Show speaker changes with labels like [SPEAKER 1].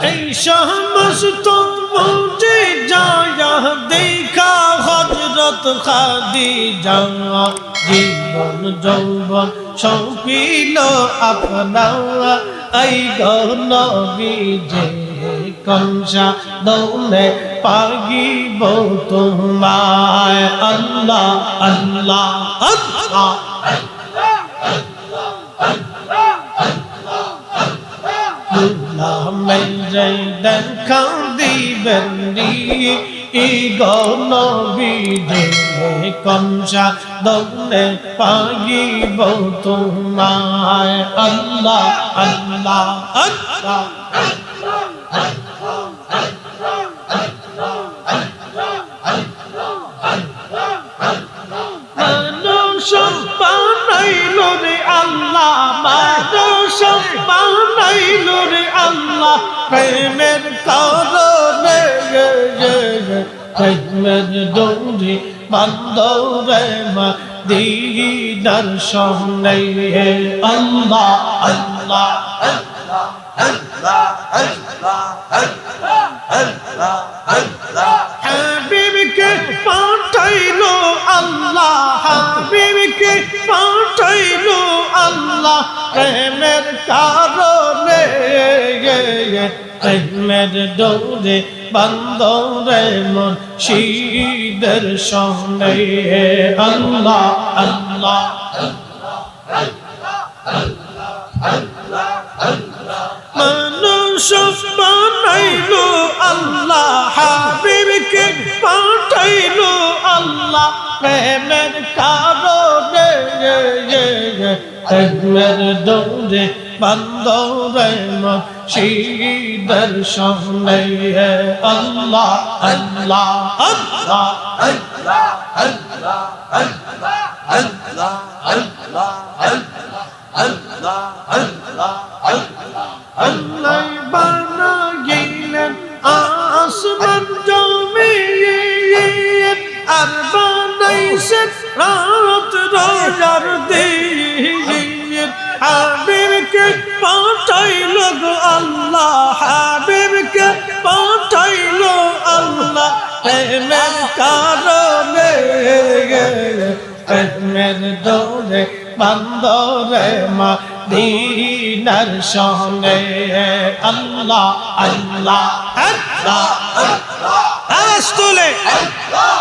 [SPEAKER 1] এই সমস্ত মুঝে যায়া দেখা হযরত খাদিজা জীবন যৌবন সৌপিল আপনা এই গো নবীজি কংসা দৌলে পাগিব তোমায় আল্লাহ আল্লাহ আল্লাহ মেরে দেখা দিবেন গো নবীজি কংসা দৌলে পাগিব তোমায় আল্লাহ আল্লাহ আল্লাহ মানুষ বানাইল রে আল্লাহ মানুষ বানাইল রে আল্লাহ প্রেমের কারণে প্রেমের ডোরি বান্দরে মদিনার সামনে আল্লাহ আল্লাহ আল্লাহ আল্লাহ আল্লাহ আল্লাহ আল্লাহ হাবিবকে পাঠাইলো আল্লাহ হাবিবকে পাঠাইলো আল্লাহ প্রেমের কারণে প্রেমের ডোরে বান্দরে মুর্শিদের সামনে আল্লাহ আল্লাহ মানুষ বানাইলো আল্লাহ হাবিবকে পাঠাইলো আল্লাহ প্রেমের কারণে প্রেমের ডোরে বান্দরে মুর্শিদের সামনে আল্লাহ আল্লাহ আল্লাহ আল্লাহ আল্লাহ আল্লাহ আল্লাহ আল্লাহ আল্লাহ আল্লাহ আল্লাহ আল্লাহ বানাইলেন আসমান জমিন আর বানাইছেন রাত রোজার দিন হাবিবকে পাঠাইলো গো আল্লাহ হাবিবকে পাঠাইলো আল্লাহ প্রেমের কারণে প্রেমের ডোরে বান্দরে মদিনার সামনে আল্লাহ আল্লাহ আল্লাহ আল্লাহ আওয়াজ তুলে আল্লাহ